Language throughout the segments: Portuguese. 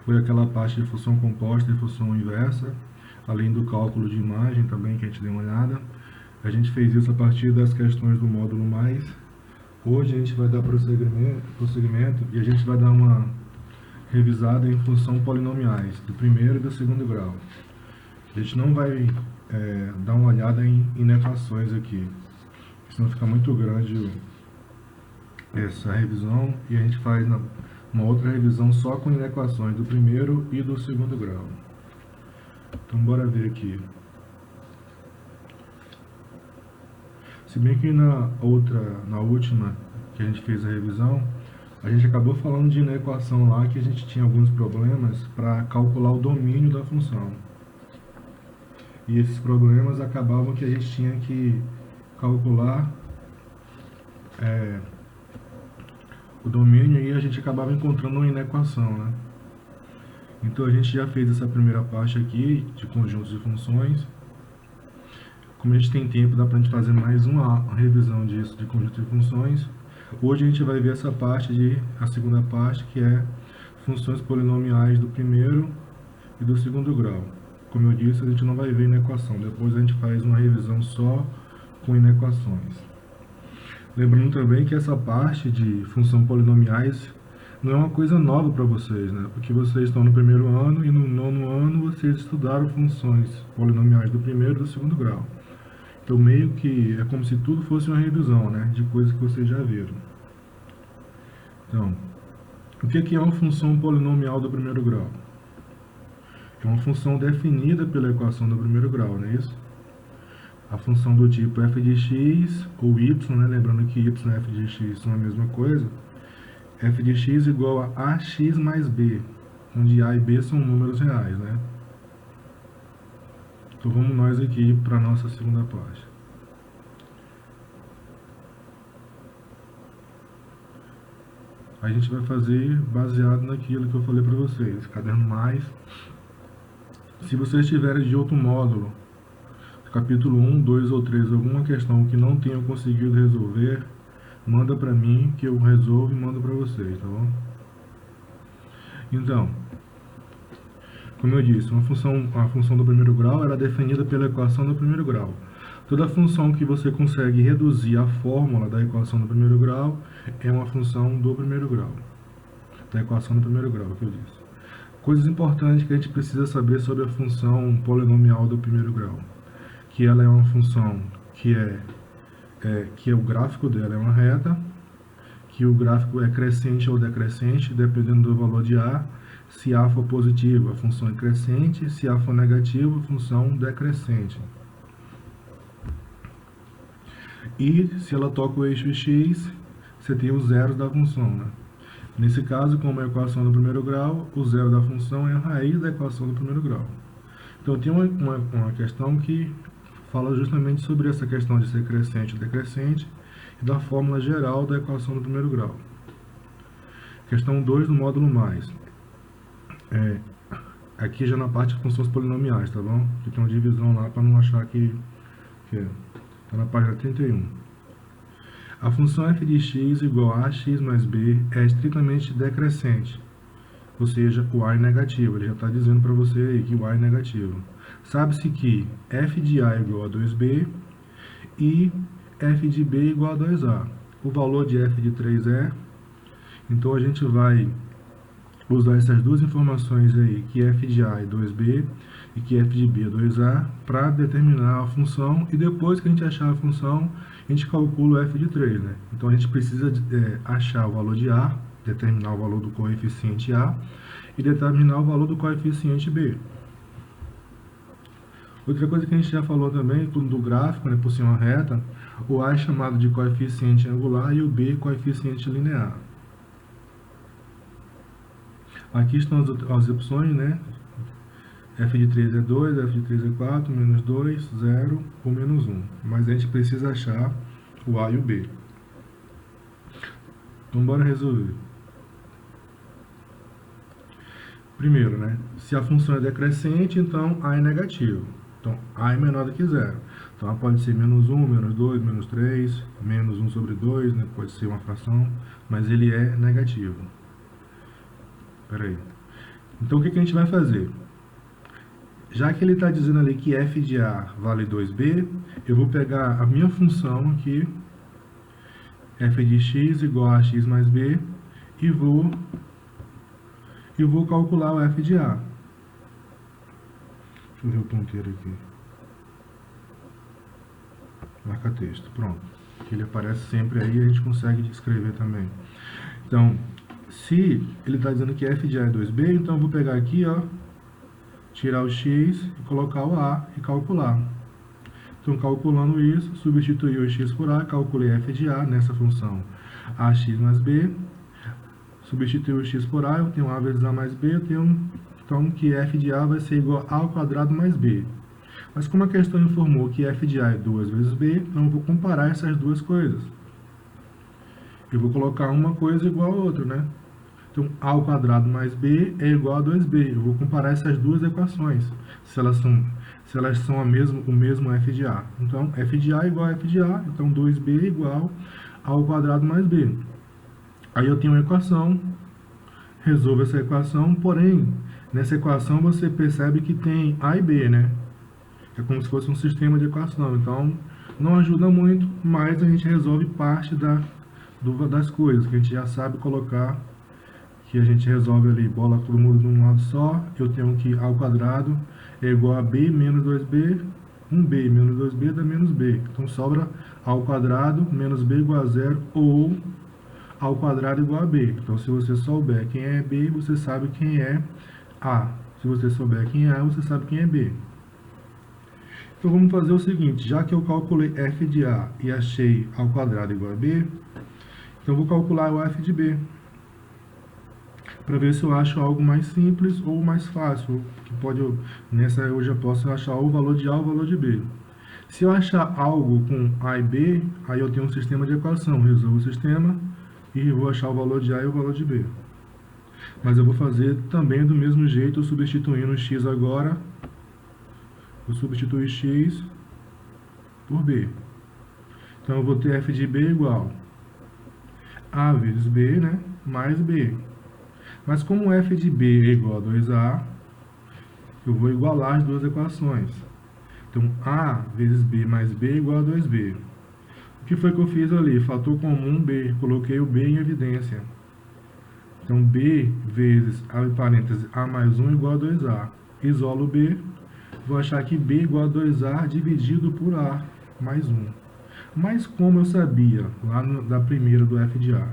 foi aquela parte de função composta e função inversa, além do cálculo de imagem também, que a gente deu uma olhada. A gente fez isso a partir das questões do módulo mais. Hoje a gente vai dar prosseguimento e a gente vai dar uma revisada em função polinomiais, do primeiro e do segundo grau. A gente não vai dar uma olhada em inequações aqui, senão fica muito grande essa revisão e a gente faz uma outra revisão só com inequações do primeiro e do segundo grau. Então bora ver aqui. Se bem que na última que a gente fez a revisão, a gente acabou falando de inequação lá que a gente tinha alguns problemas para calcular o domínio da função. E esses problemas acabavam que a gente tinha que calcular o domínio e a gente acabava encontrando uma inequação, né? Então a gente já fez essa primeira parte aqui de conjuntos de funções. Como a gente tem tempo, dá pra gente fazer mais uma revisão disso de conjuntos de funções. Hoje a gente vai ver essa parte a segunda parte, que é funções polinomiais do primeiro e do segundo grau. Como eu disse, a gente não vai ver inequação, depois a gente faz uma revisão só com inequações. Lembrando também que essa parte de função polinomiais não é uma coisa nova para vocês, né? Porque vocês estão no primeiro ano e no nono ano vocês estudaram funções polinomiais do primeiro e do segundo grau. Então meio que é como se tudo fosse uma revisão, né? De coisas que vocês já viram. Então, o que é uma função polinomial do primeiro grau? É uma função definida pela equação do primeiro grau, não é isso? A função do tipo f de x ou y, né? Lembrando que y e f de x são a mesma coisa. F de x igual a ax mais b, onde a e b são números reais, né? Então vamos nós aqui para a nossa segunda parte. A gente vai fazer baseado naquilo que eu falei para vocês, caderno mais. Se vocês tiverem de outro módulo, capítulo 1, 2 ou 3, alguma questão que não tenham conseguido resolver, manda para mim que eu resolvo e mando para vocês, tá bom? Então, como eu disse, a função do primeiro grau era definida pela equação do primeiro grau. Toda função que você consegue reduzir a fórmula da equação do primeiro grau é uma função do primeiro grau, da equação do primeiro grau, que eu disse. Coisas importantes que a gente precisa saber sobre a função polinomial do primeiro grau, que ela é uma função que o gráfico dela é uma reta, que o gráfico é crescente ou decrescente, dependendo do valor de A. Se A for positivo, a função é crescente, se A for negativo, a função decrescente. E se ela toca o eixo x, você tem os zeros da função, né? Nesse caso, como é a equação do primeiro grau, o zero da função é a raiz da equação do primeiro grau. Então tem uma questão que fala justamente sobre essa questão de ser crescente ou decrescente e da fórmula geral da equação do primeiro grau. Questão 2 do módulo mais. Aqui já na parte de funções polinomiais, tá bom? Que tem uma divisão lá para não achar que está na página 31. A função f de x igual a ax mais b é estritamente decrescente, ou seja, o a é negativo. Ele já está dizendo para você aí que o a é negativo. Sabe-se que f de a é igual a 2b e f de b é igual a 2a. O valor de f de 3 é... Então a gente vai usar essas duas informações aí, que f de a é 2b e que f de b é 2a, para determinar a função, e depois que a gente achar a função, a gente calcula o f de 3, né? Então a gente precisa achar o valor de a, determinar o valor do coeficiente a, e determinar o valor do coeficiente b. Outra coisa que a gente já falou também, do gráfico, né, por ser uma reta, o a é chamado de coeficiente angular e o b coeficiente linear. Aqui estão as opções, né? F de 3 é 2, F de 3 é 4, menos 2, 0 ou menos 1. Mas a gente precisa achar o A e o B. Então, bora resolver. Primeiro, né? Se a função é decrescente, então A é negativo. Então, A é menor do que 0. Então, A pode ser menos 1, menos 2, menos 3, menos 1 sobre 2, né? Pode ser uma fração, mas ele é negativo. Espera aí. Então o que a gente vai fazer? Já que ele está dizendo ali que f de A vale 2b, eu vou pegar a minha função aqui, f de x igual a x mais b, e vou calcular o f de A. Deixa eu ver o ponteiro aqui. Marca texto, pronto. Ele aparece sempre aí e a gente consegue escrever também. Então, se ele está dizendo que f de A é 2b, então eu vou pegar aqui, ó, tirar o x e colocar o A e calcular. Então, calculando isso, substituir o x por A, calculei f de A nessa função ax mais b, substituir o x por A, eu tenho A vezes A mais B, eu tenho então que f de A vai ser igual a ao quadrado mais b. Mas como a questão informou que f de A é 2 vezes b, então eu vou comparar essas duas coisas. Eu vou colocar uma coisa igual a outra, né? Então, a ao quadrado mais b é igual a 2b. Eu vou comparar essas duas equações, se elas são o mesmo f de A. Então, f de A é igual a f de A, então 2b é igual ao quadrado mais b. Aí eu tenho uma equação, resolvo essa equação, porém, nessa equação você percebe que tem A e B, né? É como se fosse um sistema de equação. Então, não ajuda muito, mas a gente resolve parte das coisas, que a gente já sabe colocar, que a gente resolve ali, bola todo mundo de um lado só, eu tenho que A ao quadrado é igual a B menos 2B, 1B menos 2B dá menos B. Então, sobra A ao quadrado menos B igual a 0, ou A ao quadrado igual a B. Então, se você souber quem é B, você sabe quem é A. Se você souber quem é A, você sabe quem é B. Então, vamos fazer o seguinte, já que eu calculei f de A e achei A ao quadrado igual a B, então eu vou calcular o f de B, para ver se eu acho algo mais simples ou mais fácil, que pode, nessa eu já posso achar o valor de A ou o valor de B. Se eu achar algo com A e B, aí eu tenho um sistema de equação, resolvo o sistema e vou achar o valor de A e o valor de B. Mas eu vou fazer também do mesmo jeito, substituindo x agora. Vou substituir x por b. Então, eu vou ter f de b igual a vezes b, né, mais b. Mas como f de b é igual a 2a, eu vou igualar as duas equações. Então, a vezes b mais b é igual a 2b. O que foi que eu fiz ali? Fator comum b. Coloquei o b em evidência. Então, b vezes, abre parênteses, a mais 1 igual a 2a. Isolo b. Vou achar que b igual a 2a dividido por a mais 1. Mas como eu sabia, lá da primeira do f de a,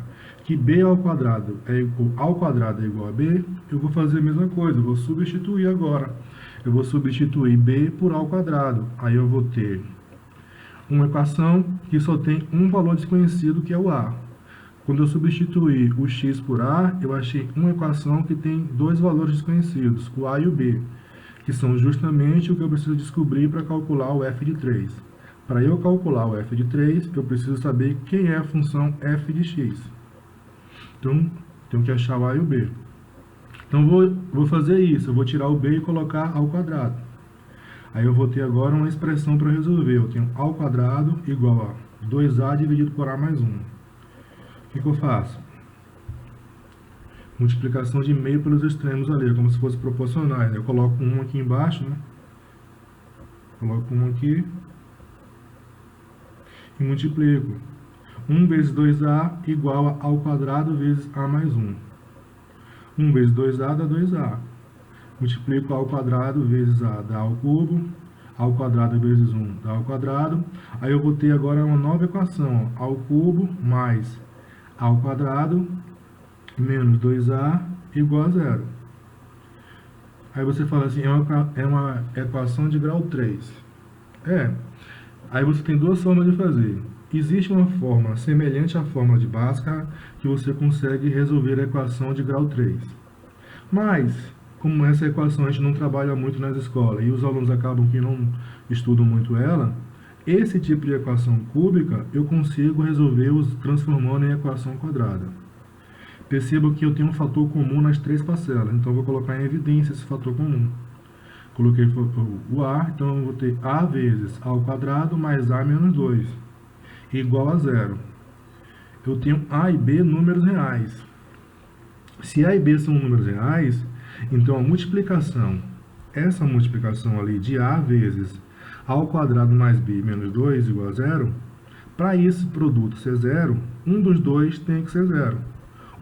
que b ao quadrado é igual a b, eu vou fazer a mesma coisa, eu vou substituir agora. Eu vou substituir b por a ao quadrado. Aí eu vou ter uma equação que só tem um valor desconhecido, que é o a. Quando eu substituir o x por a, eu achei uma equação que tem dois valores desconhecidos, o a e o b, que são justamente o que eu preciso descobrir para calcular o f de 3. Para eu calcular o f de 3, eu preciso saber quem é a função f de x. Então, tenho que achar o a e o b. Então, vou fazer isso. Eu vou tirar o b e colocar ao quadrado. Aí eu vou ter agora uma expressão para resolver. Eu tenho a ao quadrado igual a 2a dividido por a mais 1. O que eu faço? Multiplicação de meio pelos extremos ali, como se fosse proporcionais. Eu coloco um aqui embaixo, né? Coloco um aqui e multiplico. 1 vezes 2a igual a ao quadrado vezes a mais 1. 1 vezes 2a dá 2a. Multiplico a ao quadrado vezes a dá ao cubo. A ao quadrado vezes 1 dá ao quadrado. Aí eu vou ter agora uma nova equação. Ó, ao cubo mais a ao quadrado menos 2a igual a 0. Aí você fala assim, é uma equação de grau 3. Aí você tem duas formas de fazer. Existe uma forma semelhante à fórmula de Bhaskara que você consegue resolver a equação de grau 3. Mas, como essa equação a gente não trabalha muito nas escolas e os alunos acabam que não estudam muito ela, esse tipo de equação cúbica eu consigo resolver transformando em equação quadrada. Perceba que eu tenho um fator comum nas três parcelas, então eu vou colocar em evidência esse fator comum. Coloquei o a, então eu vou ter a vezes a ao quadrado mais a menos 2, igual a 0. Eu tenho a e b números reais. Se a e b são números reais, Então, a multiplicação, essa multiplicação ali de A vezes A ao quadrado mais B menos 2 igual a zero, para esse produto ser zero, um dos dois tem que ser zero.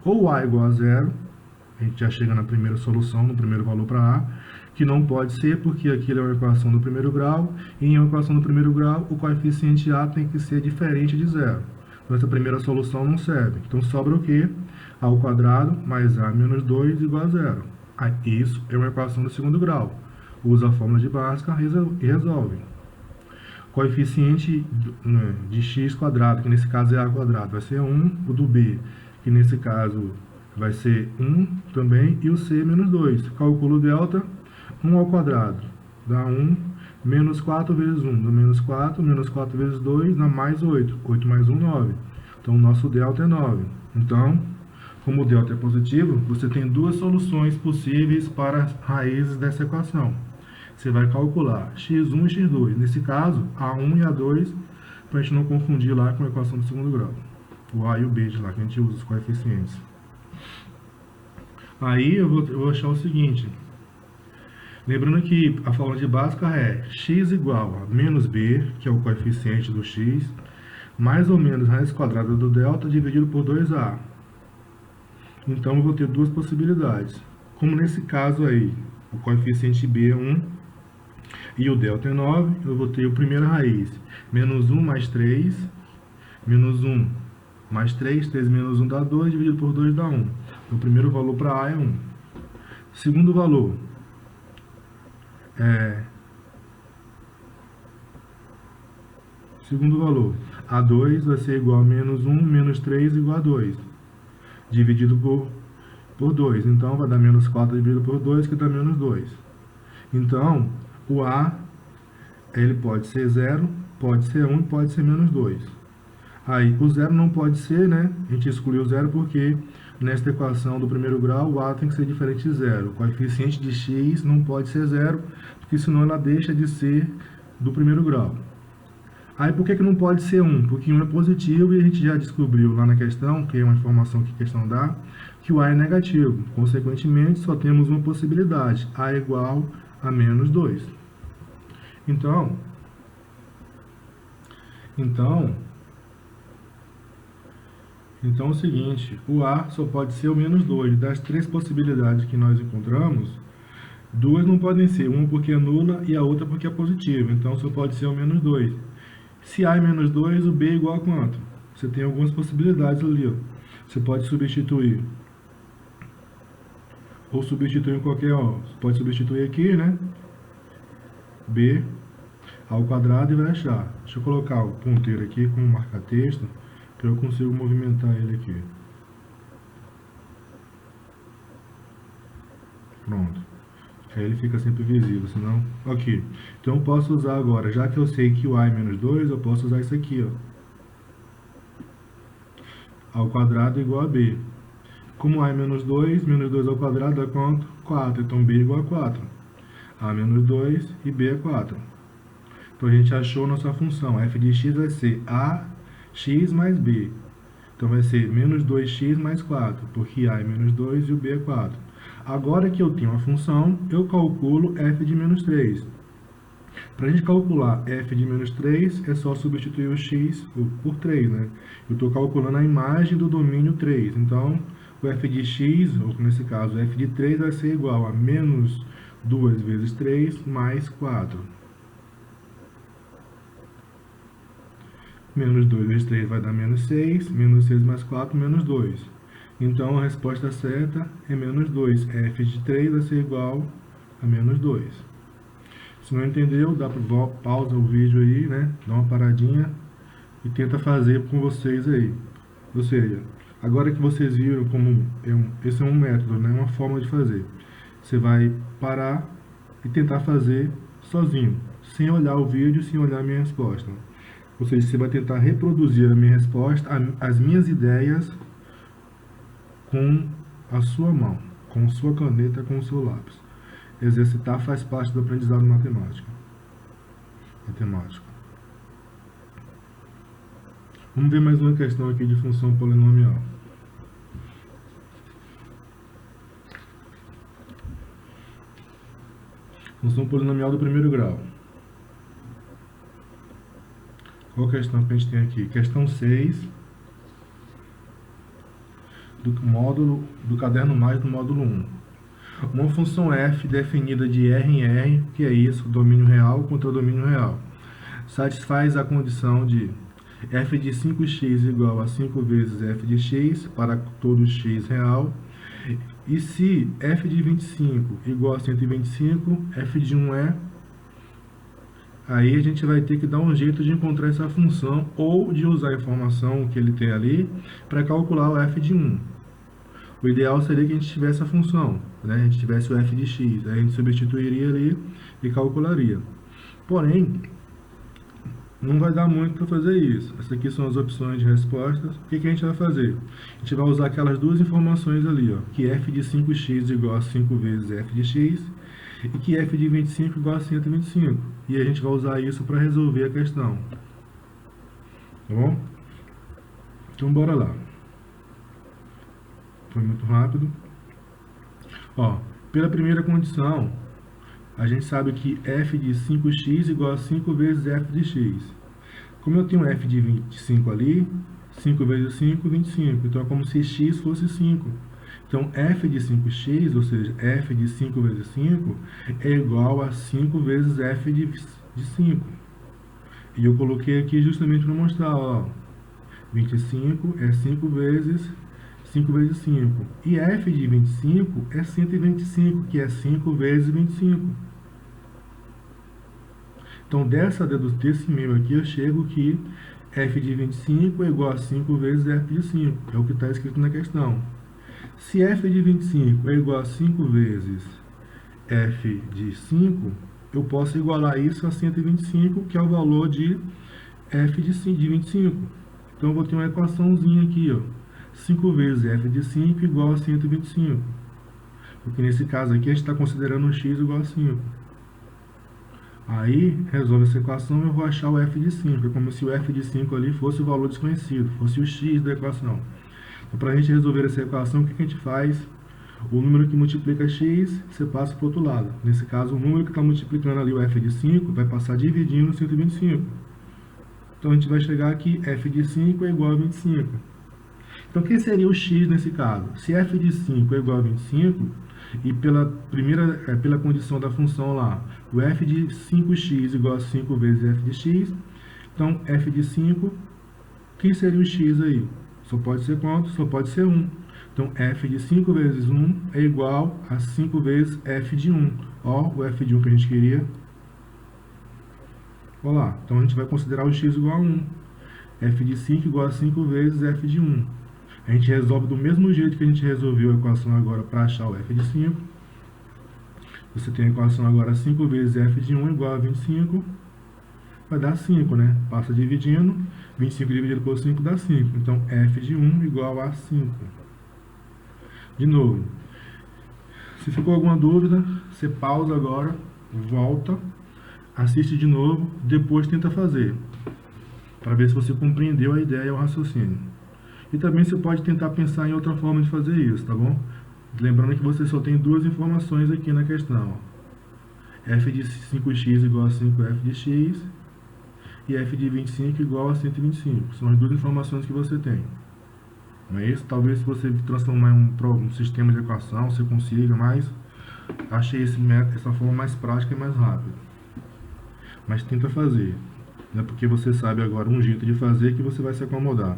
Ou A igual a zero, a gente já chega na primeira solução, no primeiro valor para A, que não pode ser porque aquilo é uma equação do primeiro grau, e em uma equação do primeiro grau, o coeficiente A tem que ser diferente de zero. Então, essa primeira solução não serve. Então, sobra o quê? A ao quadrado mais A menos 2 igual a zero. Isso é uma equação do segundo grau. Usa a fórmula de Bhaskara e resolve. Coeficiente de x quadrado, que nesse caso é A quadrado, vai ser 1. O do B, que nesse caso vai ser 1 também. E o C, menos 2. Calculo o delta, 1 ao quadrado dá 1. Menos 4 vezes 1 dá menos 4. Menos 4 vezes 2 dá mais 8. 8 mais 1, 9. Então, o nosso delta é 9. Então, como o delta é positivo, você tem duas soluções possíveis para as raízes dessa equação. Você vai calcular x1 e x2. Nesse caso, A1 e A2, para a gente não confundir lá com a equação do segundo grau. O A e o B de lá, que a gente usa os coeficientes. Aí eu vou achar o seguinte. Lembrando que a fórmula de Bhaskara é x igual a menos b, que é o coeficiente do x, mais ou menos raiz quadrada do delta dividido por 2a. Então, eu vou ter duas possibilidades. Como nesse caso aí, o coeficiente b é 1 e o delta é 9, eu vou ter a primeira raiz, menos 1 mais 3, menos 1 mais 3, 3 menos 1 dá 2, dividido por 2 dá 1. Então, o primeiro valor para A é 1. Segundo valor, A2 vai ser igual a menos 1, menos 3 igual a 2, dividido por 2. Então, vai dar menos 4 dividido por 2, que dá menos 2. Então, o A, ele pode ser 0, pode ser 1 e pode ser menos 2. Aí, o 0 não pode ser, né? A gente excluiu o 0 porque nesta equação do primeiro grau, o A tem que ser diferente de 0. O coeficiente de x não pode ser 0, porque senão ela deixa de ser do primeiro grau. Aí, por que não pode ser 1? Porque 1 é positivo e a gente já descobriu lá na questão, que é uma informação que a questão dá, que o A é negativo. Consequentemente, só temos uma possibilidade, A é igual a menos 2. Então, é o seguinte, o A só pode ser o menos 2. Das três possibilidades que nós encontramos, duas não podem ser, uma porque é nula e a outra porque é positiva. Então, só pode ser o menos 2. Se A é menos 2, o B é igual a quanto? Você tem algumas possibilidades ali, ó. Você pode substituir, ou substituir em qualquer, ó. Você pode substituir aqui, né? B ao quadrado e vai achar. Deixa eu colocar o ponteiro aqui como marca-texto, que eu consigo movimentar ele aqui. Pronto. Aí ele fica sempre visível, senão... Ok. Então eu posso usar agora, já que eu sei que o A é menos 2, eu posso usar isso aqui, ó. Ao quadrado é igual a B. Como A é menos 2 ao quadrado dá quanto? 4. Então B é igual a 4. A menos 2 e B é 4. Então a gente achou nossa função. F de x vai ser ax mais b. Então vai ser menos 2x mais 4, porque a é menos 2 e o b é 4. Agora que eu tenho a função, eu calculo f de menos 3. Para a gente calcular f de menos 3, é só substituir o x por 3, né? Eu estou calculando a imagem do domínio 3. Então, o f de x, ou nesse caso, o f de 3 vai ser igual a menos 2 vezes 3 mais 4. Menos 2 vezes 3 vai dar menos 6. Menos 6 mais 4, menos 2. Então, a resposta certa é menos 2. F de 3 vai ser igual a menos 2. Se não entendeu, dá para pausa o vídeo aí, né? Dá uma paradinha e tenta fazer com vocês aí. Ou seja, agora que vocês viram como esse é um método, né? Uma forma de fazer. Você vai parar e tentar fazer sozinho, sem olhar o vídeo, sem olhar a minha resposta. Ou seja, você vai tentar reproduzir a minha resposta, as minhas ideias, com a sua mão, com sua caneta, com o seu lápis. Exercitar faz parte do aprendizado matemático. Vamos ver mais uma questão aqui de função polinomial. Função polinomial do primeiro grau. Qual questão que a gente tem aqui? Questão 6 do caderno mais do módulo 1. Uma função f definida de R em R, que é isso, domínio real contra domínio real, satisfaz a condição de f de 5x igual a 5 vezes f de x para todo x real. E se f de 25 igual a 125, f de 1 é... Aí a gente vai ter que dar um jeito de encontrar essa função ou de usar a informação que ele tem ali para calcular o f de 1. O ideal seria que a gente tivesse a função, né? A gente tivesse o f de x, aí a gente substituiria ali e calcularia. Porém, não vai dar muito para fazer isso. Essas aqui são as opções de respostas. O que a gente vai fazer? A gente vai usar aquelas duas informações ali, ó, que f de 5x igual a 5 vezes f de x e que f de 25 igual a 125. E a gente vai usar isso para resolver a questão. Tá bom? Então, bora lá. Foi muito rápido. Ó, pela primeira condição, a gente sabe que f de 5x igual a 5 vezes f de x. Como eu tenho f de 25 ali, 5 vezes 5, 25. Então, é como se x fosse 5. Então, f de 5x, ou seja, f de 5 vezes 5, é igual a 5 vezes f de 5. E eu coloquei aqui justamente para mostrar, ó, 25 é 5 vezes 5. E f de 25 é 125, que é 5 vezes 25. Então, desse meio aqui, eu chego que f de 25 é igual a 5 vezes f de 5. É o que está escrito na questão. Se f de 25 é igual a 5 vezes f de 5, eu posso igualar isso a 125, que é o valor de f de 25. Então, eu vou ter uma equaçãozinha aqui, ó. 5 vezes f de 5 igual a 125. Porque nesse caso aqui, a gente está considerando um x igual a 5. Aí, resolve essa equação, eu vou achar o f de 5. É como se o f de 5 ali fosse o valor desconhecido, fosse o x da equação. Então, para a gente resolver essa equação, o que a gente faz? O número que multiplica x, você passa para o outro lado. Nesse caso, o número que está multiplicando ali o f de 5 vai passar dividindo 125. Então, a gente vai chegar aqui, f de 5 é igual a 25. Então, quem seria o x nesse caso? Se f de 5 é igual a 25, e pela condição da função lá, o f de 5x igual a 5 vezes f de x, então, f de 5, quem seria o x aí? Só pode ser quanto? Só pode ser 1. Então, f de 5 vezes 1 é igual a 5 vezes f de 1. Ó, o f de 1 que a gente queria. Olha lá. Então, a gente vai considerar o x igual a 1. f de 5 igual a 5 vezes f de 1. A gente resolve do mesmo jeito que a gente resolveu a equação agora para achar o f de 5. Você tem a equação agora 5 vezes f de 1 igual a 25. Vai dar 5, né? Passa dividindo. 25 dividido por 5 dá 5. Então, f de 1 igual a 5. De novo. Se ficou alguma dúvida, você pausa agora, volta, assiste de novo, depois tenta fazer. Para ver se você compreendeu a ideia e o raciocínio. E também você pode tentar pensar em outra forma de fazer isso, tá bom? Lembrando que você só tem duas informações aqui na questão. F de 5x igual a 5f de x e f de 25 igual a 125. São as duas informações que você tem. Não é isso? Talvez se você transformar em um sistema de equação, você consiga, mas achei essa forma mais prática e mais rápida. Mas tenta fazer. Não é porque você sabe agora um jeito de fazer que você vai se acomodar.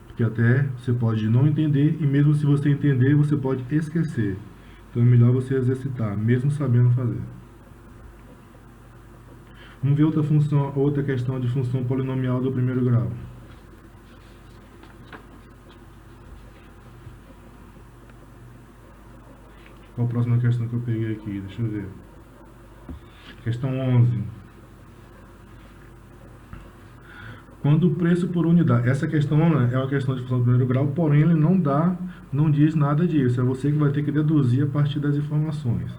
Porque até você pode não entender e mesmo se você entender, você pode esquecer. Então é melhor você exercitar, mesmo sabendo fazer. Vamos ver outra questão de função polinomial do primeiro grau. Qual a próxima questão que eu peguei aqui? Deixa eu ver. Questão 11. Quando o preço por unidade... Essa questão é uma questão de função do primeiro grau, porém ele não diz nada disso. É você que vai ter que deduzir a partir das informações.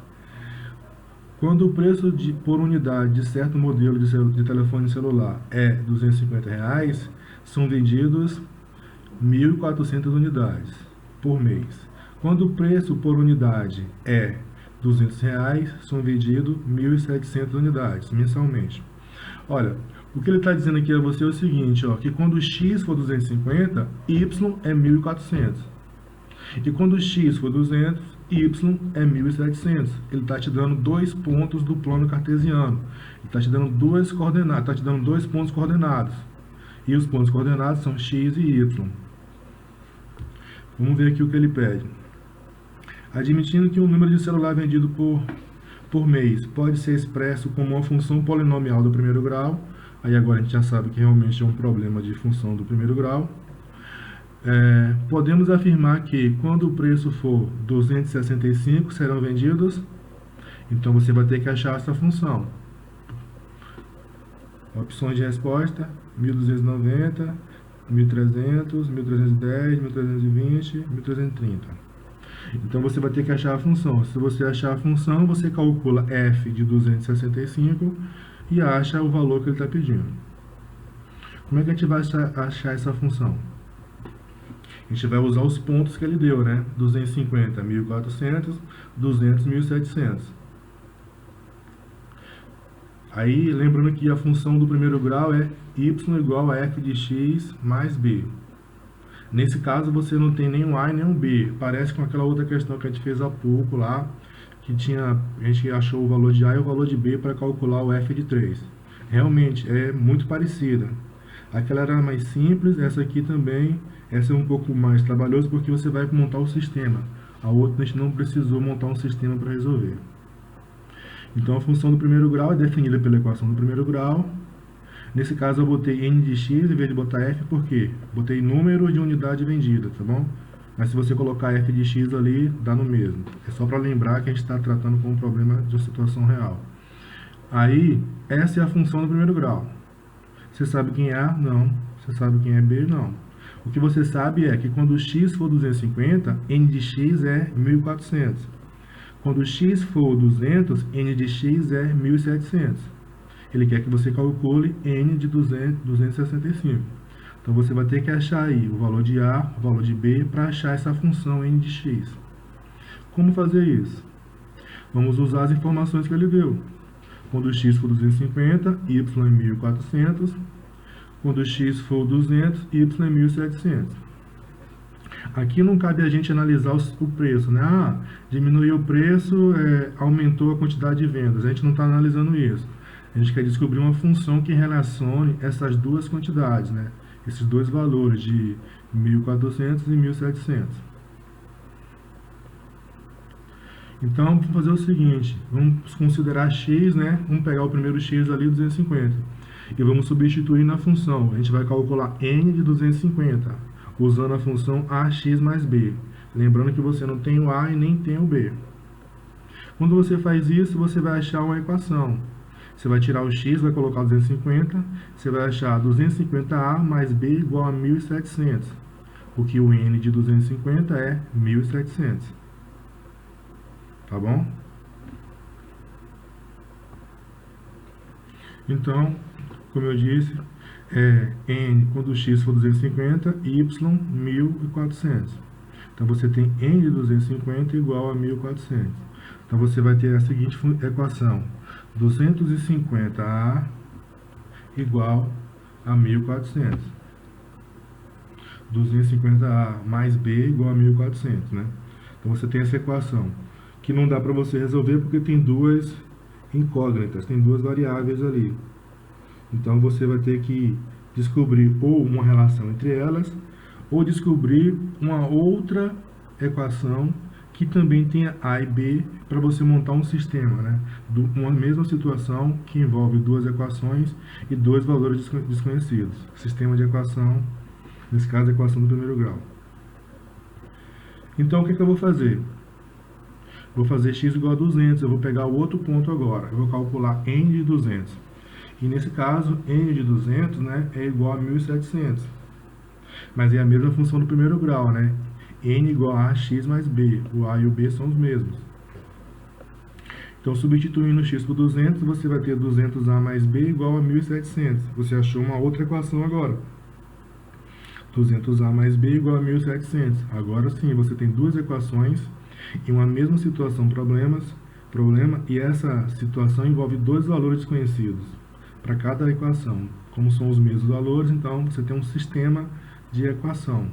Quando o preço por unidade de certo modelo de telefone celular é R$ 250, são vendidos 1.400 unidades por mês. Quando o preço por unidade é R$ R$ 200 são vendidos 1.700 unidades mensalmente. Olha, o que ele está dizendo aqui a você é o seguinte, ó, que quando x for 250, y é 1.400. E quando x for 200, y é 1.700. Ele está te dando 2 pontos do plano cartesiano. Ele está te dando 2 coordenadas, está te dando 2 pontos coordenados. E os pontos coordenados são x e y. Vamos ver aqui o que ele pede. Admitindo que o número de celular vendido por mês pode ser expresso como uma função polinomial do primeiro grau. Aí agora a gente já sabe que realmente é um problema de função do primeiro grau. Podemos afirmar que quando o preço for 265 serão vendidos. Então você vai ter que achar essa função. Opções de resposta: 1.290, 1.300, 1.310, 1.320, 1.330. Então você vai ter que achar a função. Se você achar a função, você calcula f de 265 e acha o valor que ele está pedindo. Como é que a gente vai achar essa função? A gente vai usar os pontos que ele deu, né? 250, 1.400, 200, 1.700. Aí, lembrando que a função do primeiro grau é y igual a f de x mais b. Nesse caso, você não tem nem um a e nem um b. Parece com aquela outra questão que a gente fez há pouco lá, que a gente achou o valor de a e o valor de b para calcular o f de 3. Realmente, é muito parecida. Aquela era mais simples, essa aqui também. Essa é um pouco mais trabalhosa porque você vai montar o sistema. A outra a gente não precisou montar um sistema para resolver. Então a função do primeiro grau é definida pela equação do primeiro grau. Nesse caso eu botei n de x em vez de botar f, por quê? Botei número de unidade vendida, tá bom? Mas se você colocar f de x ali, dá no mesmo. É só para lembrar que a gente está tratando com um problema de uma situação real. Aí, essa é a função do primeiro grau. Você sabe quem é A? Não. Você sabe quem é B? Não. O que você sabe é que quando x for 250, n de x é 1.400. Quando x for 200, n de x é 1.700. Ele quer que você calcule n de 265. Então você vai ter que achar aí o valor de A, o valor de B, para achar essa função n de x. Como fazer isso? Vamos usar as informações que ele deu. Quando x for 250, y é 1.400. Quando x for 200, y é 1.700. Aqui não cabe a gente analisar o preço, né? Ah, diminuiu o preço, aumentou a quantidade de vendas. A gente não está analisando isso. A gente quer descobrir uma função que relacione essas duas quantidades, né? Esses dois valores de 1.400 e 1.700. Então, vamos fazer o seguinte. Vamos considerar x, né? Vamos pegar o primeiro x ali, 250. E vamos substituir na função. A gente vai calcular n de 250, usando a função ax mais b. Lembrando que você não tem o a e nem tem o b. Quando você faz isso, você vai achar uma equação. Você vai tirar o x, vai colocar 250, você vai achar 250a mais b igual a 1.700, porque o n de 250 é 1.700. Tá bom? Então, como eu disse, n quando x for 250, y 1.400. Então você tem n de 250 igual a 1.400. Então você vai ter a seguinte equação: 250a igual a 1.400. 250a mais b igual a 1.400, né? Então você tem essa equação, que não dá para você resolver porque tem duas incógnitas, tem duas variáveis ali. Então você vai ter que descobrir ou uma relação entre elas, ou descobrir uma outra equação que também tenha A e B, para você montar um sistema, né? Uma mesma situação que envolve duas equações e dois valores desconhecidos. Sistema de equação, nesse caso a equação do primeiro grau. Então o que eu vou fazer? Vou fazer x igual a 200, eu vou pegar o outro ponto agora. Eu vou calcular n de 200. E nesse caso, n de 200, né, é igual a 1.700. Mas é a mesma função do primeiro grau, né? N igual a x mais b. O a e o b são os mesmos. Então, substituindo x por 200, você vai ter 200a mais b igual a 1.700. Você achou uma outra equação agora. 200a mais b igual a 1.700. Agora sim, você tem duas equações em uma mesma situação, problemas, problema, e essa situação envolve dois valores desconhecidos para cada equação. Como são os mesmos valores, então você tem um sistema de equação.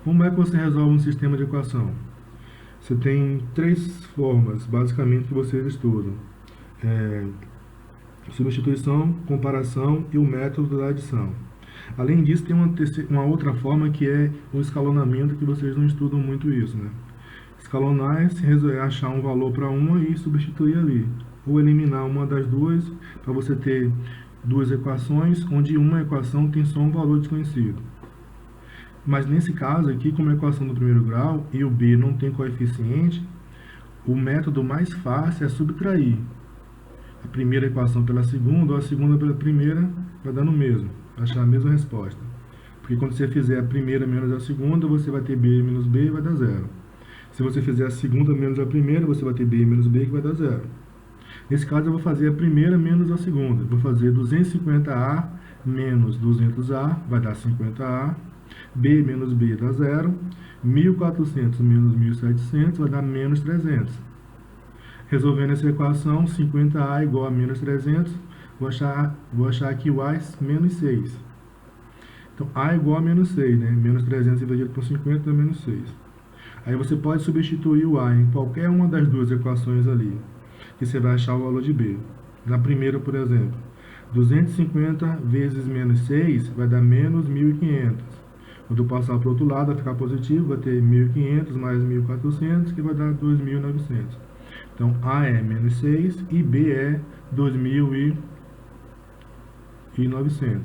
Como é que você resolve um sistema de equação? Você tem três formas, basicamente, que vocês estudam. Substituição, comparação e o método da adição. Além disso, tem uma outra forma que é o escalonamento, que vocês não estudam muito isso, né? Escalonar é se achar um valor para uma e substituir ali. Ou eliminar uma das duas, para você ter duas equações, onde uma equação tem só um valor desconhecido. Mas nesse caso aqui, como a equação do primeiro grau e o b não tem coeficiente, o método mais fácil é subtrair a primeira equação pela segunda, ou a segunda pela primeira, vai dar no mesmo, vai achar a mesma resposta. Porque quando você fizer a primeira menos a segunda, você vai ter b menos b e vai dar zero. Se você fizer a segunda menos a primeira, você vai ter b menos b que vai dar zero. Nesse caso, eu vou fazer a primeira menos a segunda. Vou fazer 250A menos 200A, vai dar 50A. B menos B dá zero. 1.400 menos 1.700 vai dar menos 300. Resolvendo essa equação, 50A igual a menos 300, vou achar aqui o A menos 6. Então, A igual a menos 6, né? Menos 300 dividido por 50 é menos 6. Aí você pode substituir o A em qualquer uma das duas equações ali, que você vai achar o valor de B. Na primeira, por exemplo, 250 vezes menos 6 vai dar menos 1.500. Quando eu passar para o outro lado, vai ficar positivo, vai ter 1.500 mais 1.400, que vai dar 2.900. Então, A é menos 6 e B é 2.900.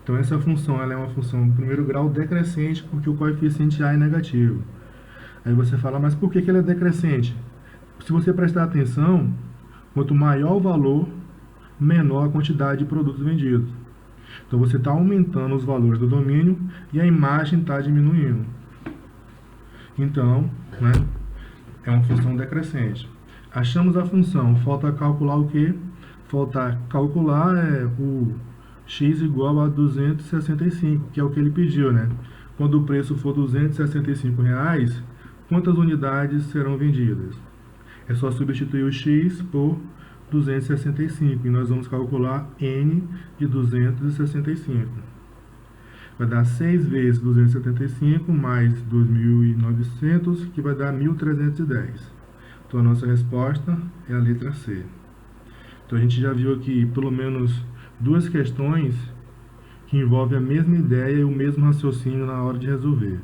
Então, essa função ela é uma função de primeiro grau decrescente, porque o coeficiente A é negativo. Aí você fala, mas por que ela é decrescente? Se você prestar atenção, quanto maior o valor, menor a quantidade de produtos vendidos. Então, você está aumentando os valores do domínio e a imagem está diminuindo. Então, né, é uma função decrescente. Achamos a função, falta calcular o quê? Falta calcular o x igual a 265, que é o que ele pediu, né? Quando o preço for R$ 265, quantas unidades serão vendidas? É só substituir o x por 265 e nós vamos calcular n de 265. Vai dar 6 vezes 275 mais 2.900, que vai dar 1.310. Então a nossa resposta é a letra C. Então a gente já viu aqui pelo menos duas questões que envolvem a mesma ideia e o mesmo raciocínio na hora de resolver.